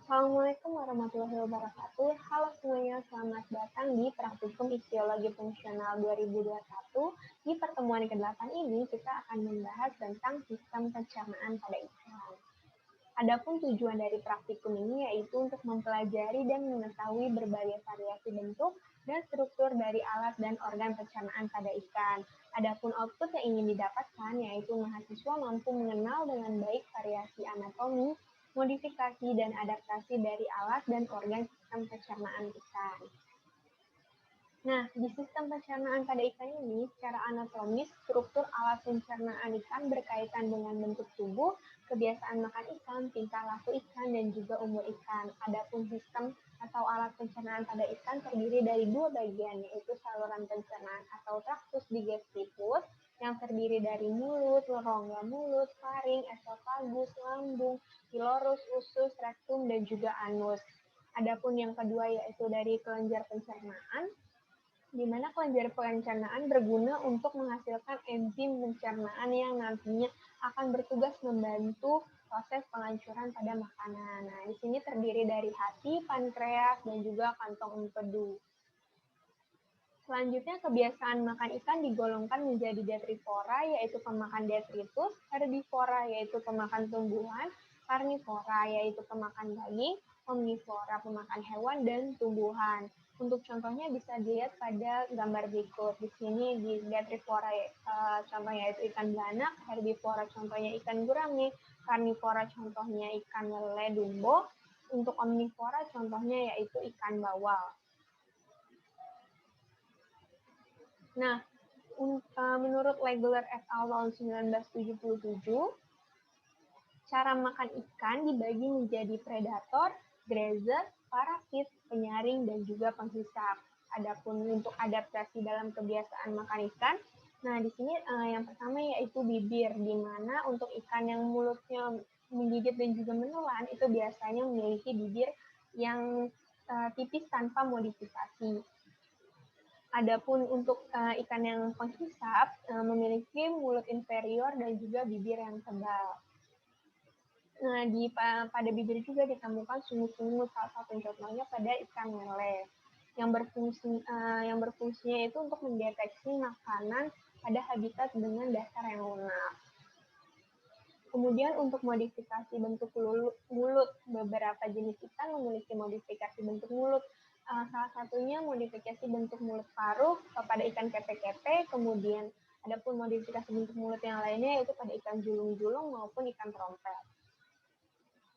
Assalamualaikum warahmatullahi wabarakatuh. Halo semuanya, selamat datang di Praktikum Ichtiologi Fungsional 2021. Di pertemuan ke-8 ini, kita akan membahas tentang sistem pencernaan pada ikan. Adapun tujuan dari praktikum ini yaitu untuk mempelajari dan mengetahui berbagai variasi bentuk dan struktur dari alat dan organ pencernaan pada ikan. Adapun output yang ingin didapatkan yaitu mahasiswa mampu mengenal dengan baik variasi anatomi, modifikasi, dan adaptasi dari alat dan organ sistem pencernaan ikan. Nah, di sistem pencernaan pada ikan ini, secara anatomis, struktur alat pencernaan ikan berkaitan dengan bentuk tubuh, kebiasaan makan ikan, tingkah laku ikan, dan juga umur ikan. Adapun sistem atau alat pencernaan pada ikan terdiri dari dua bagian, yaitu saluran pencernaan atau traktus digestivus, yang terdiri dari mulut, rongga mulut, faring, esofagus, lambung, pilorus, usus, rektum, dan juga anus. Adapun yang kedua yaitu dari kelenjar pencernaan, di mana kelenjar pencernaan berguna untuk menghasilkan enzim pencernaan yang nantinya akan bertugas membantu proses penghancuran pada makanan. Nah, di sini terdiri dari hati, pankreas, dan juga kantong empedu. Selanjutnya, kebiasaan makan ikan digolongkan menjadi detrivora, yaitu pemakan detritus, herbivora, yaitu pemakan tumbuhan, karnivora, yaitu pemakan daging, omnivora, pemakan hewan dan tumbuhan. Untuk contohnya bisa dilihat pada gambar berikut. Di sini di detrivora contohnya yaitu ikan belanak, herbivora contohnya ikan gurame, karnivora contohnya ikan lele dumbo, untuk omnivora contohnya yaitu ikan bawal. Nah, menurut Legler et al. Tahun 1977, cara makan ikan dibagi menjadi predator, grazer, parasit, penyaring, dan juga penghisap. Adapun untuk adaptasi dalam kebiasaan makan ikan, nah di sini yang pertama yaitu bibir, di mana untuk ikan yang mulutnya menggigit dan juga menelan itu biasanya memiliki bibir yang tipis tanpa modifikasi. Adapun untuk ikan yang penghisap memiliki mulut inferior dan juga bibir yang tebal. Nah, pada bibir juga ditemukan sungut-sungut, salah satu contohnya pada ikan lele yang berfungsinya itu untuk mendeteksi makanan pada habitat dengan dasar yang lunak. Kemudian untuk modifikasi bentuk mulut, beberapa jenis ikan memiliki modifikasi bentuk mulut. Salah satunya modifikasi bentuk mulut paruh pada ikan kepe-kepe, kemudian adapun modifikasi bentuk mulut yang lainnya yaitu pada ikan julung-julung maupun ikan trompet.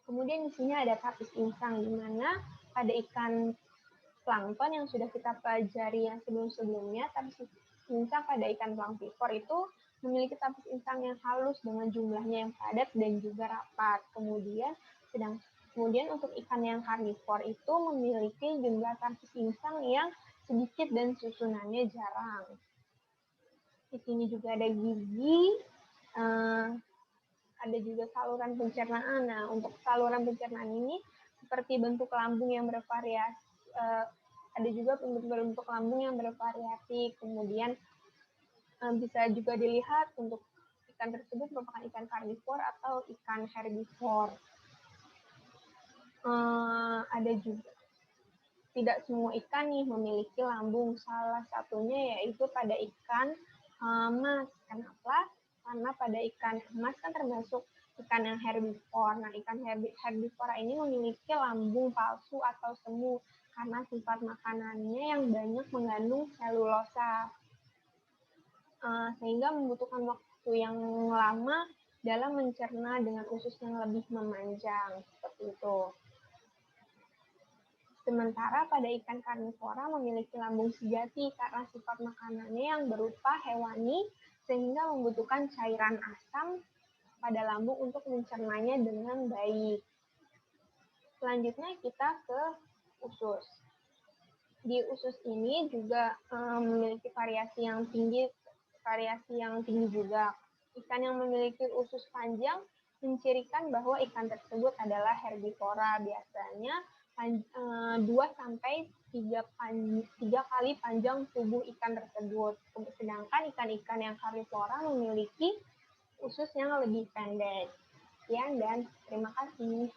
Kemudian di sini ada tapis insang, di mana pada ikan plankton yang sudah kita pelajari yang sebelum-sebelumnya, tapis insang pada ikan planktivor itu memiliki tapis insang yang halus dengan jumlahnya yang padat dan juga rapat. Kemudian untuk ikan yang karnivor itu memiliki jumlah tapis insang yang sedikit dan susunannya jarang. Di sini juga ada gigi, ada juga saluran pencernaan. Nah, untuk saluran pencernaan ini seperti bentuk lambung yang bervariasi, ada juga bentuk lambung yang bervariasi. Kemudian bisa juga dilihat untuk ikan tersebut merupakan ikan karnivor atau ikan herbivor. Ada juga tidak semua ikan nih memiliki lambung. Salah satunya yaitu pada ikan mas. Kenapa? Karena pada ikan emas kan termasuk ikan yang herbivor. Nah, ikan herbivora ini memiliki lambung palsu atau semu karena sifat makanannya yang banyak mengandung selulosa, sehingga membutuhkan waktu yang lama dalam mencerna dengan usus yang lebih memanjang, seperti itu. Sementara pada ikan karnivora memiliki lambung sejati karena sifat makanannya yang berupa hewani sehingga membutuhkan cairan asam pada lambung untuk mencernanya dengan baik. Selanjutnya kita ke usus. Di usus ini juga memiliki variasi yang tinggi juga. Ikan yang memiliki usus panjang mencirikan bahwa ikan tersebut adalah herbivora. Biasanya 2-3 kali panjang tubuh ikan tersebut. Sedangkan ikan-ikan yang karnivora memiliki usus yang lebih pendek. Sekian dan terima kasih.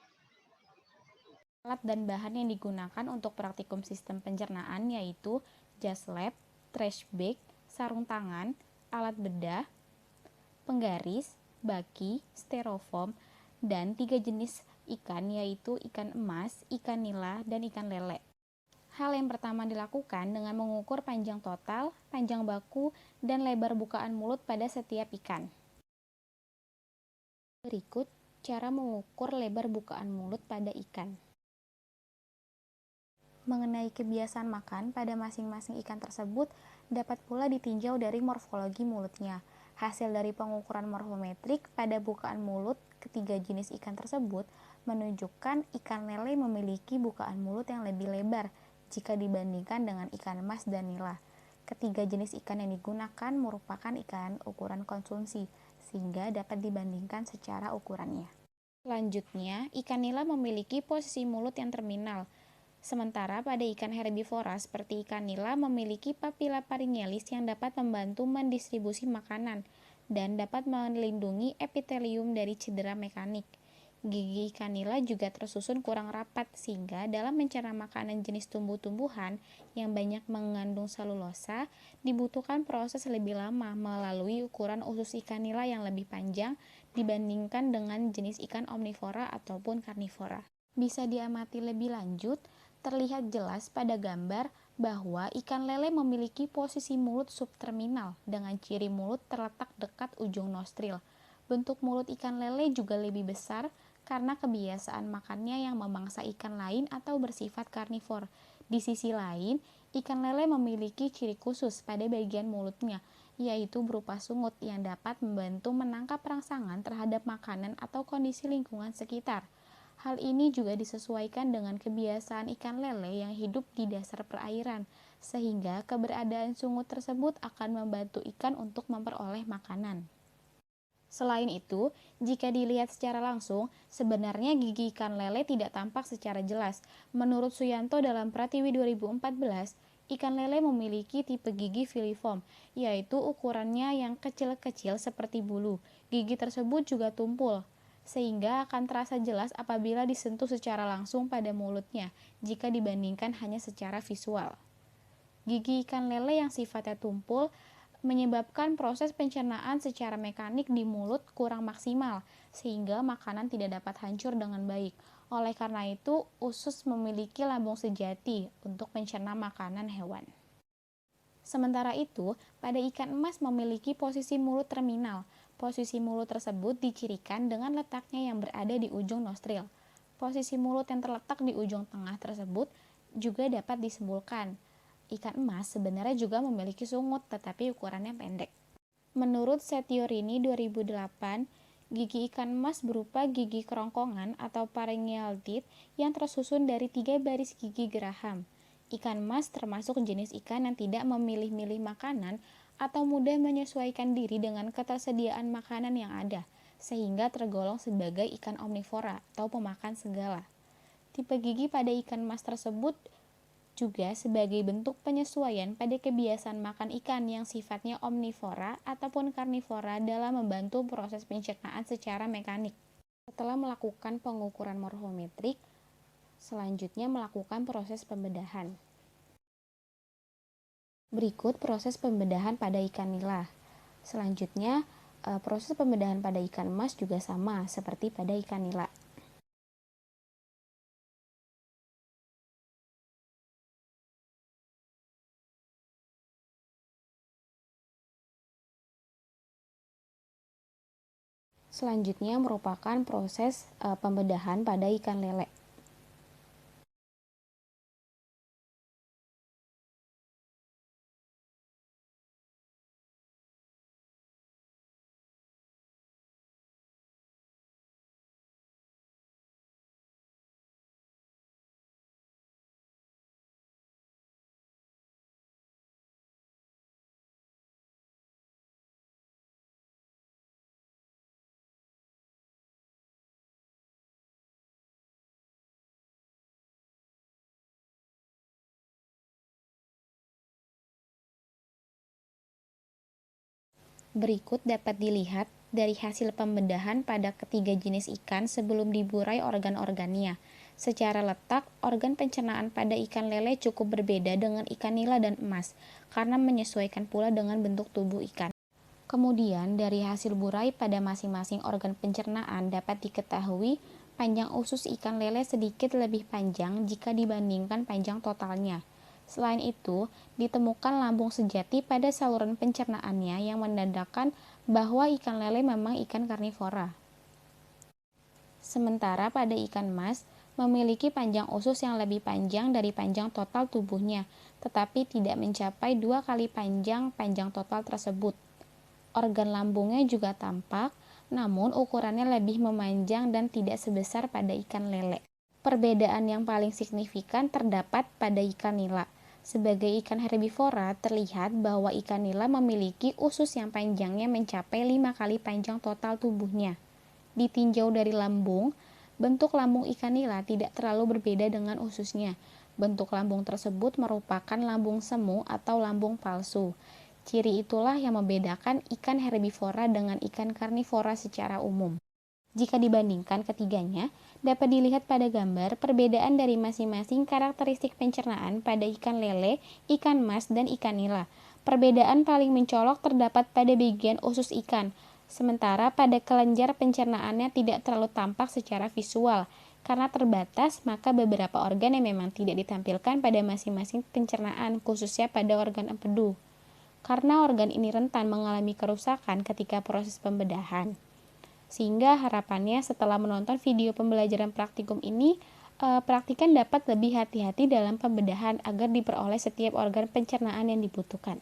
Alat dan bahan yang digunakan untuk praktikum sistem pencernaan yaitu jas lab, trash bag, sarung tangan, alat bedah, penggaris, baki, styrofoam, dan 3 jenis ikan yaitu ikan emas, ikan nila, dan ikan lele. Hal yang pertama dilakukan dengan mengukur panjang total, panjang baku, dan lebar bukaan mulut pada setiap ikan. Berikut cara mengukur lebar bukaan mulut pada ikan. Mengenai kebiasaan makan pada masing-masing ikan tersebut dapat pula ditinjau dari morfologi mulutnya. Hasil dari pengukuran morfometrik pada bukaan mulut ketiga jenis ikan tersebut menunjukkan ikan lele memiliki bukaan mulut yang lebih lebar jika dibandingkan dengan ikan emas dan nila. Ketiga jenis ikan yang digunakan merupakan ikan ukuran konsumsi, sehingga dapat dibandingkan secara ukurannya. Selanjutnya, ikan nila memiliki posisi mulut yang terminal. Sementara pada ikan herbivora seperti ikan nila memiliki papila pharyngealis yang dapat membantu mendistribusi makanan dan dapat melindungi epitelium dari cedera mekanik. Gigi ikan nila juga tersusun kurang rapat sehingga dalam mencerna makanan jenis tumbuh-tumbuhan yang banyak mengandung selulosa dibutuhkan proses lebih lama melalui ukuran usus ikan nila yang lebih panjang dibandingkan dengan jenis ikan omnivora ataupun karnivora. Bisa diamati lebih lanjut, terlihat jelas pada gambar bahwa ikan lele memiliki posisi mulut subterminal dengan ciri mulut terletak dekat ujung nostril. Bentuk mulut ikan lele juga lebih besar karena kebiasaan makannya yang memangsa ikan lain atau bersifat karnivor. Di sisi lain, ikan lele memiliki ciri khusus pada bagian mulutnya, yaitu berupa sungut yang dapat membantu menangkap rangsangan terhadap makanan atau kondisi lingkungan sekitar. Hal ini juga disesuaikan dengan kebiasaan ikan lele yang hidup di dasar perairan, sehingga keberadaan sungut tersebut akan membantu ikan untuk memperoleh makanan. Selain itu, jika dilihat secara langsung, sebenarnya gigi ikan lele tidak tampak secara jelas. Menurut Suyanto dalam Pratiwi 2014, ikan lele memiliki tipe gigi filiform, yaitu ukurannya yang kecil-kecil seperti bulu. Gigi tersebut juga tumpul, sehingga akan terasa jelas apabila disentuh secara langsung pada mulutnya, jika dibandingkan hanya secara visual. Gigi ikan lele yang sifatnya tumpul menyebabkan proses pencernaan secara mekanik di mulut kurang maksimal, sehingga makanan tidak dapat hancur dengan baik. Oleh karena itu, usus memiliki lambung sejati untuk mencerna makanan hewan. Sementara itu, pada ikan emas memiliki posisi mulut terminal. Posisi mulut tersebut dicirikan dengan letaknya yang berada di ujung nostril. Posisi mulut yang terletak di ujung tengah tersebut juga dapat disimpulkan. Ikan emas sebenarnya juga memiliki sungut, tetapi ukurannya pendek. Menurut Setiorini 2008, gigi ikan emas berupa gigi kerongkongan atau pharyngeal teeth yang tersusun dari 3 baris gigi geraham. Ikan emas termasuk jenis ikan yang tidak memilih-milih makanan atau mudah menyesuaikan diri dengan ketersediaan makanan yang ada, sehingga tergolong sebagai ikan omnivora atau pemakan segala. Tipe gigi pada ikan emas tersebut juga sebagai bentuk penyesuaian pada kebiasaan makan ikan yang sifatnya omnivora ataupun karnivora dalam membantu proses pencernaan secara mekanik. Setelah melakukan pengukuran morfometrik, selanjutnya melakukan proses pembedahan. Berikut proses pembedahan pada ikan nila. Selanjutnya, proses pembedahan pada ikan emas juga sama seperti pada ikan nila. Selanjutnya merupakan proses pembedahan pada ikan lele. Berikut dapat dilihat dari hasil pembedahan pada ketiga jenis ikan sebelum diburai organ-organnya. Secara letak, organ pencernaan pada ikan lele cukup berbeda dengan ikan nila dan emas, karena menyesuaikan pula dengan bentuk tubuh ikan. Kemudian, dari hasil burai pada masing-masing organ pencernaan dapat diketahui panjang usus ikan lele sedikit lebih panjang jika dibandingkan panjang totalnya. Selain itu, ditemukan lambung sejati pada saluran pencernaannya yang menandakan bahwa ikan lele memang ikan karnivora. Sementara pada ikan mas, memiliki panjang usus yang lebih panjang dari panjang total tubuhnya, tetapi tidak mencapai 2 kali panjang total tersebut. Organ lambungnya juga tampak, namun ukurannya lebih memanjang dan tidak sebesar pada ikan lele. Perbedaan yang paling signifikan terdapat pada ikan nila. Sebagai ikan herbivora, terlihat bahwa ikan nila memiliki usus yang panjangnya mencapai 5 kali panjang total tubuhnya. Ditinjau dari lambung, bentuk lambung ikan nila tidak terlalu berbeda dengan ususnya. Bentuk lambung tersebut merupakan lambung semu atau lambung palsu. Ciri itulah yang membedakan ikan herbivora dengan ikan karnivora secara umum. Jika dibandingkan ketiganya, dapat dilihat pada gambar perbedaan dari masing-masing karakteristik pencernaan pada ikan lele, ikan mas, dan ikan nila. Perbedaan paling mencolok terdapat pada bagian usus ikan, sementara pada kelenjar pencernaannya tidak terlalu tampak secara visual. Karena terbatas, maka beberapa organ yang memang tidak ditampilkan pada masing-masing pencernaan, khususnya pada organ empedu. Karena organ ini rentan mengalami kerusakan ketika proses pembedahan. Sehingga harapannya setelah menonton video pembelajaran praktikum ini, praktikan dapat lebih hati-hati dalam pembedahan agar diperoleh setiap organ pencernaan yang dibutuhkan.